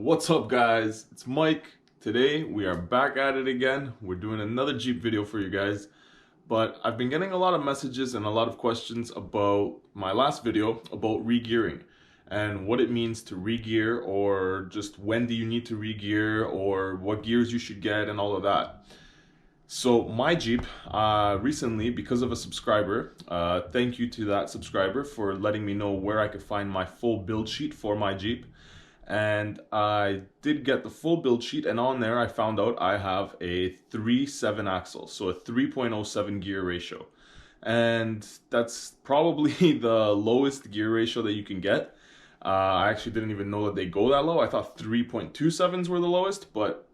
What's up, guys? It's Mike. Today we are back at it again. We're doing another Jeep video for you guys, but I've been getting a lot of messages and a lot of questions about my last video about re-gearing and what it means to re-gear, or just when do you need to re-gear, or what gears you should get and all of that. So my Jeep recently, because of a subscriber, thank you to that subscriber for letting me know where I could find my full build sheet for my Jeep. And I did get the full build sheet, and on there I found out I have a 3.7 axle, so a 3.07 gear ratio. And that's probably the lowest gear ratio that you can get. I actually didn't even know that they go that low. I thought 3.27s were the lowest, but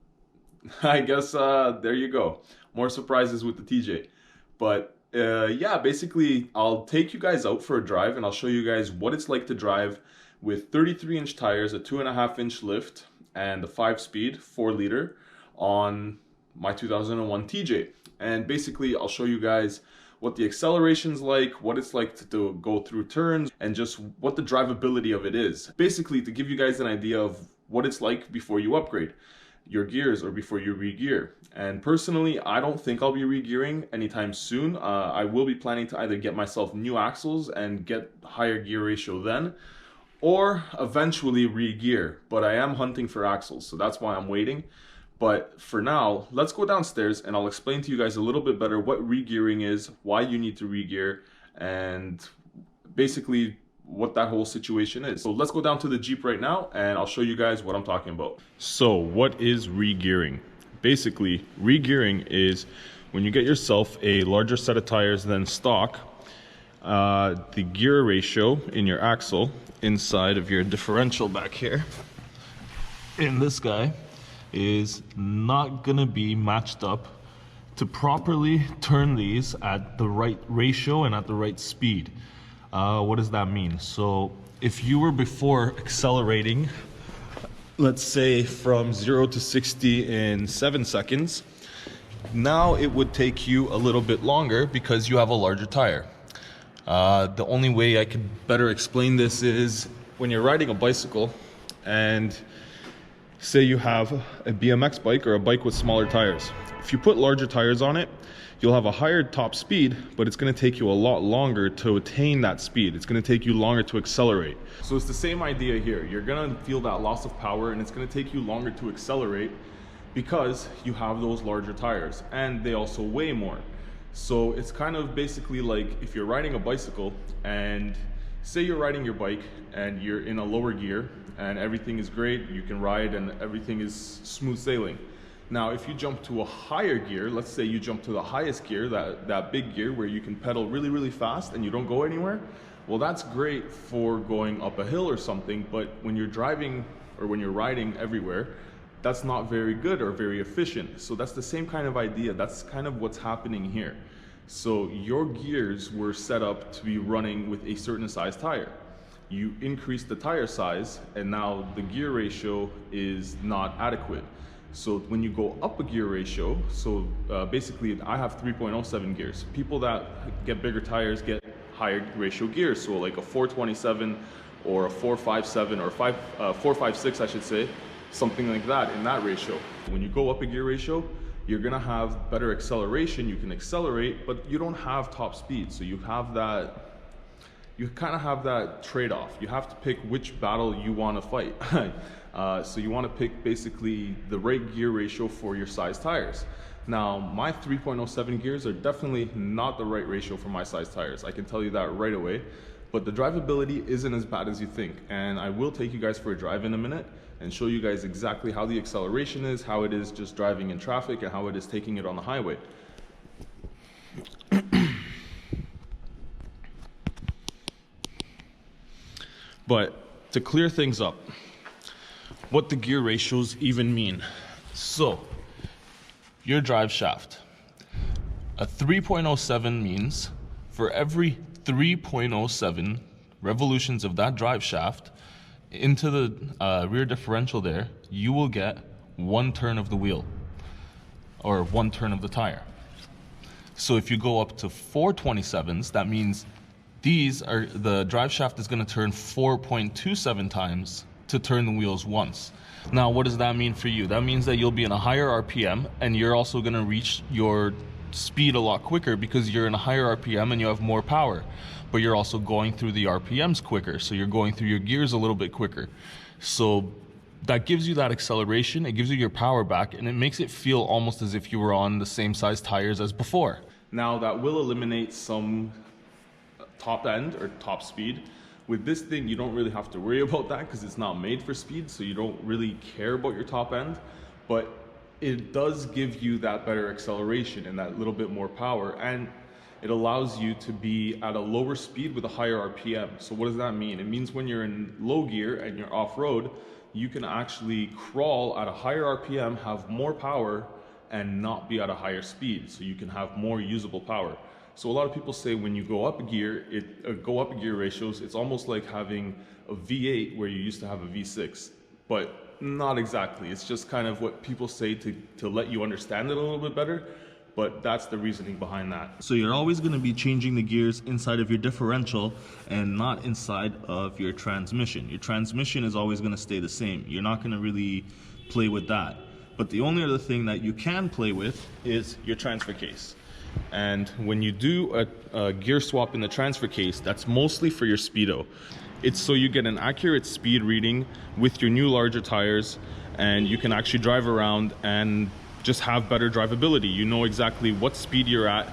I guess there you go. More surprises with the TJ. But yeah, basically I'll take you guys out for a drive and I'll show you guys what it's like to drive with 33-inch tires, a 2.5-inch lift, and a 5-speed 4-liter on my 2001 TJ. And basically I'll show you guys what the acceleration's like, what it's like to go through turns, and just what the drivability of it is. Basically to give you guys an idea of what it's like before you upgrade your gears or before you re-gear. And personally, I don't think I'll be re-gearing anytime soon. I will be planning to either get myself new axles and get higher gear ratio then, or eventually re-gear, but I am hunting for axles, so that's why I'm waiting. But for now, let's go downstairs and I'll explain to you guys a little bit better what re-gearing is, why you need to re-gear, and basically what that whole situation is. So let's go down to the Jeep right now and I'll show you guys what I'm talking about. So what is re-gearing? Basically, re-gearing is when you get yourself a larger set of tires than stock, the gear ratio in your axle inside of your differential back here in this guy is not gonna be matched up to properly turn these at the right ratio and at the right speed. What does that mean? So if you were before accelerating, let's say from 0 to 60 in 7 seconds, now it would take you a little bit longer because you have a larger tire. The only way I could better explain this is when you're riding a bicycle and say you have a BMX bike or a bike with smaller tires. If you put larger tires on it, you'll have a higher top speed, but it's going to take you a lot longer to attain that speed. It's going to take you longer to accelerate. So it's the same idea here. You're going to feel that loss of power, and it's going to take you longer to accelerate because you have those larger tires, and they also weigh more. So it's kind of basically like if you're riding a bicycle and say you're riding your bike and you're in a lower gear and everything is great, you can ride and everything is smooth sailing. Now if you jump to a higher gear, let's say you jump to the highest gear, that big gear where you can pedal really, really fast and you don't go anywhere, well, that's great for going up a hill or something, but when you're driving or when you're riding everywhere, that's not very good or very efficient. So that's the same kind of idea. That's kind of what's happening here. So your gears were set up to be running with a certain size tire. You increase the tire size and now the gear ratio is not adequate. So when you go up a gear ratio, so basically I have 3.07 gears. People that get bigger tires get higher ratio gears. So like a 427 or a 457 or 456, I should say. Something like that in that ratio. When you go up a gear ratio, you're gonna have better acceleration. You can accelerate, but you don't have top speed. So you have that, you kind of have that trade-off. You have to pick which battle you want to fight. So you want to pick basically the right gear ratio for your size tires. Now my 3.07 gears are definitely not the right ratio for my size tires. I can tell you that right away. But the drivability isn't as bad as you think. And I will take you guys for a drive in a minute and show you guys exactly how the acceleration is, how it is just driving in traffic, and how it is taking it on the highway. But to clear things up, what the gear ratios even mean. So, your drive shaft. A 3.07 means for every 3.07 revolutions of that drive shaft into the rear differential there, you will get 1 turn of the wheel or 1 turn of the tire. So if you go up to 427s, that means the drive shaft is going to turn 4.27 times to turn the wheels once. Now, what does that mean for you? That means that you'll be in a higher RPM, and you're also going to reach your speed a lot quicker because you're in a higher RPM and you have more power, but you're also going through the RPMs quicker, so you're going through your gears a little bit quicker. So that gives you that acceleration, it gives you your power back, and it makes it feel almost as if you were on the same size tires as before. Now that will eliminate some top end or top speed. With this thing, you don't really have to worry about that because it's not made for speed, so you don't really care about your top end, but it does give you that better acceleration and that little bit more power, and it allows you to be at a lower speed with a higher RPM. So what does that mean? It means when you're in low gear and you're off-road, you can actually crawl at a higher RPM, have more power, and not be at a higher speed, so you can have more usable power. So a lot of people say when you go up a gear, go up a gear ratios, it's almost like having a V8 where you used to have a V6, but not exactly. It's just kind of what people say to let you understand it a little bit better, but that's the reasoning behind that. So you're always going to be changing the gears inside of your differential and not inside of your transmission. Your transmission is always going to stay the same. You're not going to really play with that. But the only other thing that you can play with is your transfer case. And when you do a gear swap in the transfer case, that's mostly for your speedo. It's so you get an accurate speed reading with your new larger tires, and you can actually drive around and just have better drivability. You know exactly what speed you're at,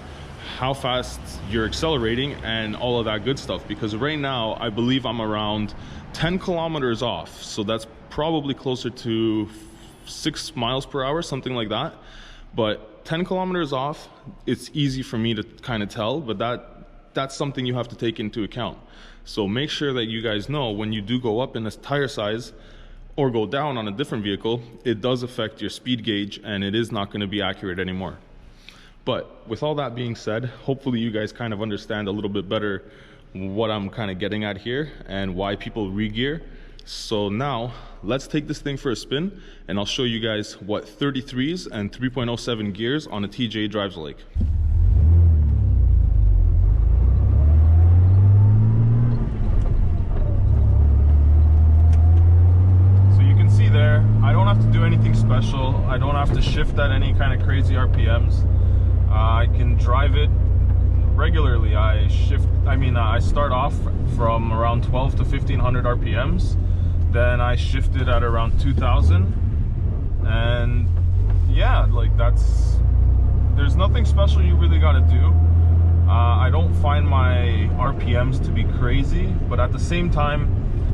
how fast you're accelerating, and all of that good stuff. Because right now, I believe I'm around 10 kilometers off. So that's probably closer to 6 miles per hour, something like that. But 10 kilometers off, it's easy for me to kind of tell, but that's something you have to take into account. So make sure that you guys know when you do go up in this tire size or go down on a different vehicle, it does affect your speed gauge and it is not going to be accurate anymore. But with all that being said, hopefully you guys kind of understand a little bit better what I'm kind of getting at here and why people re-gear. So now let's take this thing for a spin and I'll show you guys what 33s and 3.07 gears on a TJ drives like. So you can see there, I don't have to do anything special. I don't have to shift at any kind of crazy RPMs. I can drive it regularly. I start off from around 12 to 1500 RPMs. Then I shifted at around 2000, and yeah, like there's nothing special you really got to do. I don't find my RPMs to be crazy, but at the same time,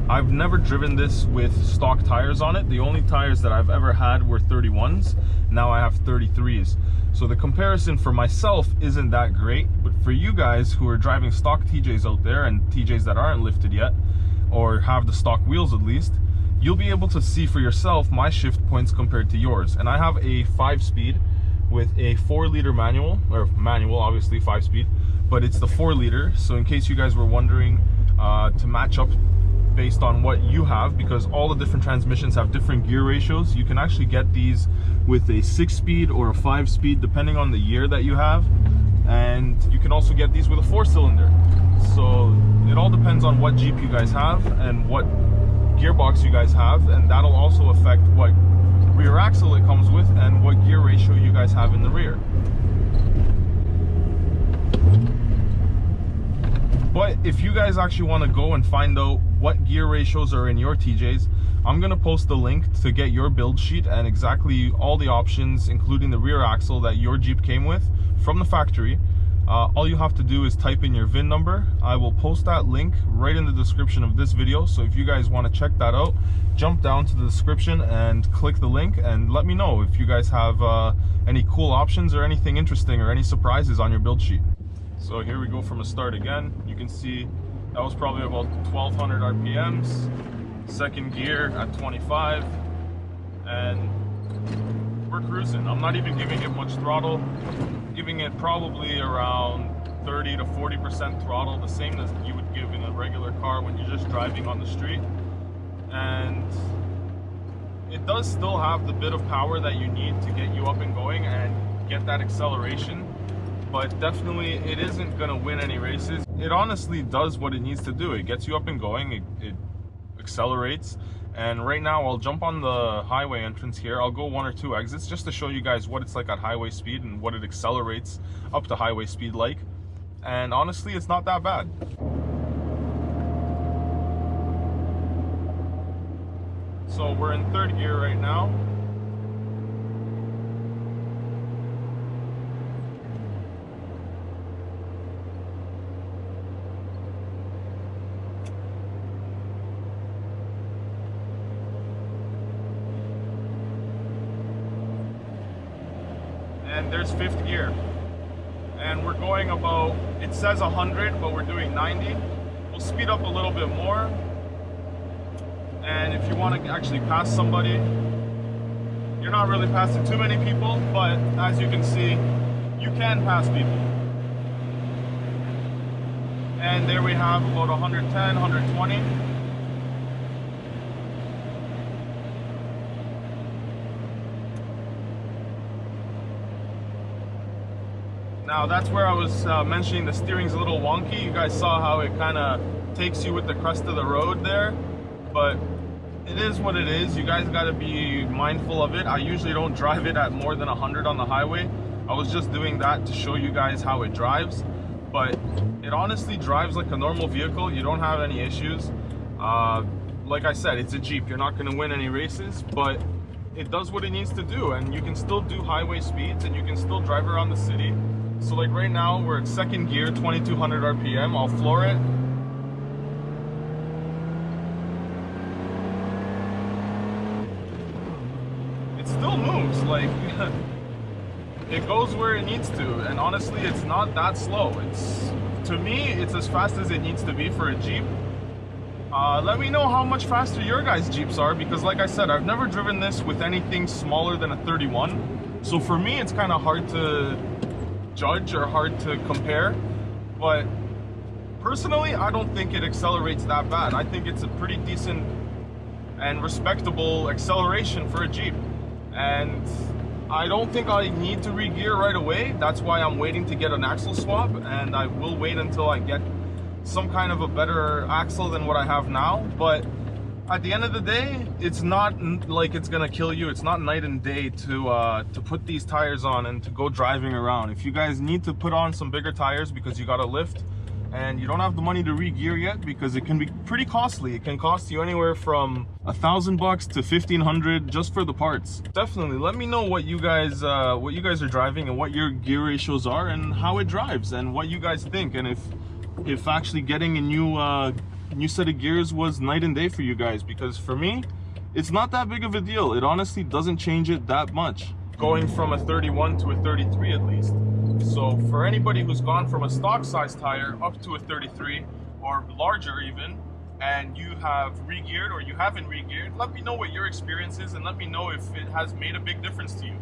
I've never driven this with stock tires on it. The only tires that I've ever had were 31s. Now I have 33s. So the comparison for myself isn't that great, but for you guys who are driving stock TJs out there and TJs that aren't lifted yet, or have the stock wheels at least, you'll be able to see for yourself my shift points compared to yours. And I have a 5-speed with a 4-liter manual, or manual, obviously 5-speed, but it's the 4-liter. So in case you guys were wondering, to match up based on what you have, because all the different transmissions have different gear ratios, you can actually get these with a 6-speed or a 5-speed, depending on the year that you have. And you can also get these with a 4-cylinder. So it all depends on what Jeep you guys have and what gearbox you guys have, and that'll also affect what rear axle it comes with and what gear ratio you guys have in the rear. But if you guys actually want to go and find out what gear ratios are in your TJs, I'm going to post the link to get your build sheet and exactly all the options, including the rear axle that your Jeep came with from the factory. All you have to do is type in your VIN number. I will post that link right in the description of this video. So if you guys want to check that out, jump down to the description and click the link and let me know if you guys have any cool options or anything interesting or any surprises on your build sheet. So here we go from a start again. You can see that was probably about 1200 RPMs, second gear at 25, and we're cruising. I'm not even giving it much throttle. I'm giving it probably around 30 to 40% throttle, the same as you would give in a regular car when you're just driving on the street. And it does still have the bit of power that you need to get you up and going and get that acceleration, but definitely it isn't gonna win any races. It honestly does what it needs to do. It gets you up and going, it accelerates, And right now I'll jump on the highway entrance here. I'll go 1 or 2 exits just to show you guys what it's like at highway speed and what it accelerates up to highway speed like. And honestly, it's not that bad. So we're in 3rd gear right now. And there's 5th gear. And we're going about, it says 100, but we're doing 90. We'll speed up a little bit more. And if you want to actually pass somebody, you're not really passing too many people, but as you can see, you can pass people. And there we have about 110, 120. Now that's where I was mentioning the steering's a little wonky. You guys saw how it kind of takes you with the crest of the road there, but it is what it is. You guys got to be mindful of it. I usually don't drive it at more than 100 on the highway. I was just doing that to show you guys how it drives, but it honestly drives like a normal vehicle. You don't have any issues. Like I said, it's a Jeep. You're not going to win any races, but it does what it needs to do, and you can still do highway speeds and you can still drive around the city. So like right now we're at 2nd gear, 2200 RPM. I'll floor it. It still moves, like it goes where it needs to, and honestly it's not that slow. It's, to me, it's as fast as it needs to be for a Jeep. Let me know how much faster your guys' Jeeps are, because like I said, I've never driven this with anything smaller than a 31. So for me, it's kind of hard to judge or hard to compare. But personally, I don't think it accelerates that bad. I think it's a pretty decent and respectable acceleration for a Jeep. And I don't think I need to re-gear right away. That's why I'm waiting to get an axle swap, and I will wait until I get some kind of a better axle than what I have now. But at the end of the day, it's not like it's gonna kill you. It's not night and day to put these tires on and to go driving around. If you guys need to put on some bigger tires because you got to lift and you don't have the money to re-gear yet, because it can be pretty costly. It can cost you anywhere from $1,000 to $1,500 just for the parts. Definitely let me know what you guys are driving and what your gear ratios are and how it drives and what you guys think, and if actually getting a new set of gears was night and day for you guys, because for me, it's not that big of a deal. It honestly doesn't change it that much, going from a 31 to a 33 at least. So for anybody who's gone from a stock size tire up to a 33 or larger even, and you have re-geared or you haven't re-geared, let me know what your experience is and let me know if it has made a big difference to you.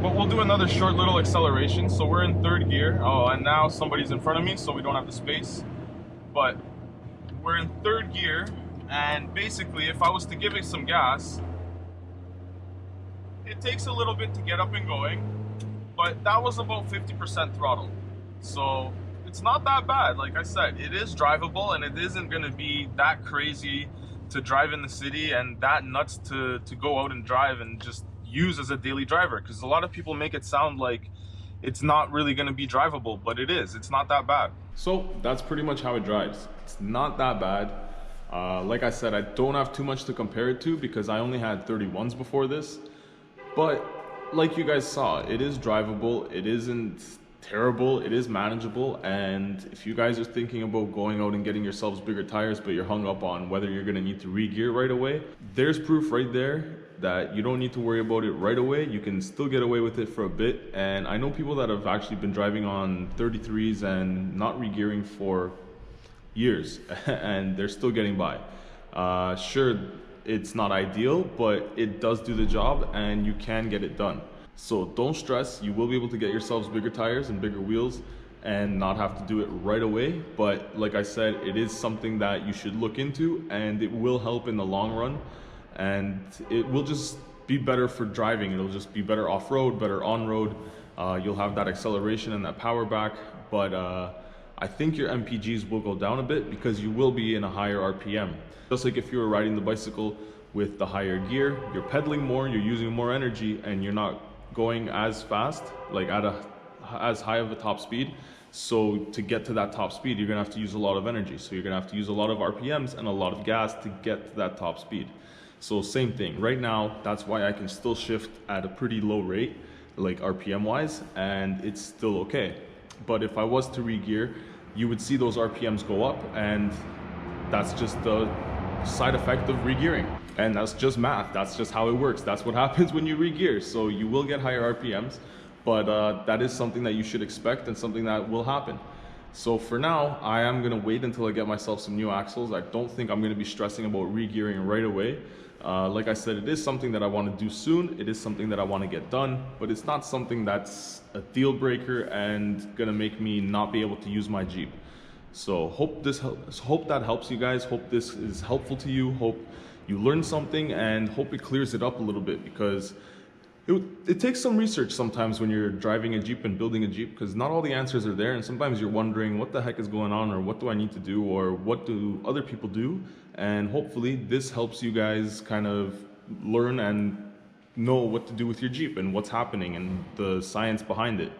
But we'll do another short little acceleration. So we're in 3rd gear. Oh, and now somebody's in front of me, so we don't have the space. But we're in 3rd gear, and basically if I was to give it some gas, it takes a little bit to get up and going, but that was about 50% throttle. So it's not that bad. Like I said, it is drivable, and it isn't going to be that crazy to drive in the city and that nuts to go out and drive and just use as a daily driver, because a lot of people make it sound like it's not really going to be drivable, but it is. It's not that bad. So that's pretty much how it drives. It's not that bad. Like I said, I don't have too much to compare it to because I only had 31s before this, but like you guys saw, it is drivable. It isn't terrible. It is manageable. And if you guys are thinking about going out and getting yourselves bigger tires, but you're hung up on whether you're going to need to re-gear right away, there's proof right there that you don't need to worry about it right away. You can still get away with it for a bit. And I know people that have actually been driving on 33s and not re-gearing for years and they're still getting by. Sure, it's not ideal, but it does do the job and you can get it done. So don't stress. You will be able to get yourselves bigger tires and bigger wheels and not have to do it right away. But like I said, it is something that you should look into, and it will help in the long run, and it will just be better for driving. It'll just be better off-road, better on-road. You'll have that acceleration and that power back, but I think your MPGs will go down a bit because you will be in a higher RPM. Just like if you were riding the bicycle with the higher gear, you're pedaling more, you're using more energy, and you're not going as fast, like at as high of a top speed. So to get to that top speed, you're gonna have to use a lot of energy. So you're gonna have to use a lot of RPMs and a lot of gas to get to that top speed. So same thing, right now, that's why I can still shift at a pretty low rate, like RPM wise, and it's still okay. But if I was to re-gear, you would see those RPMs go up, and that's just the side effect of re-gearing. And that's just math, that's just how it works. That's what happens when you re-gear. So you will get higher RPMs, but that is something that you should expect and something that will happen. So for now, I am gonna wait until I get myself some new axles. I don't think I'm gonna be stressing about re-gearing right away. Like I said, it is something that I wanna do soon. It is something that I wanna get done, but it's not something that's a deal breaker and gonna make me not be able to use my Jeep. So hope that helps you guys. Hope this is helpful to you. Hope you learn something, and hope it clears it up a little bit, because it takes some research sometimes when you're driving a Jeep and building a Jeep, because not all the answers are there, and sometimes you're wondering what the heck is going on, or what do I need to do, or what do other people do. And hopefully this helps you guys kind of learn and know what to do with your Jeep and what's happening and the science behind it.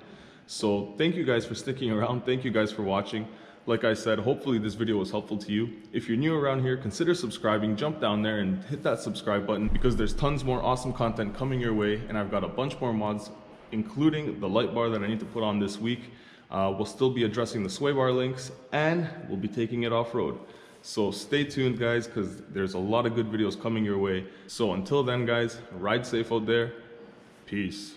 So thank you guys for sticking around. Thank you guys for watching. Like I said, hopefully this video was helpful to you. If you're new around here, consider subscribing. Jump down there and hit that subscribe button, because there's tons more awesome content coming your way, and I've got a bunch more mods, including the light bar that I need to put on this week. We'll still be addressing the sway bar links, and we'll be taking it off-road. So stay tuned, guys, because there's a lot of good videos coming your way. So until then, guys, ride safe out there. Peace.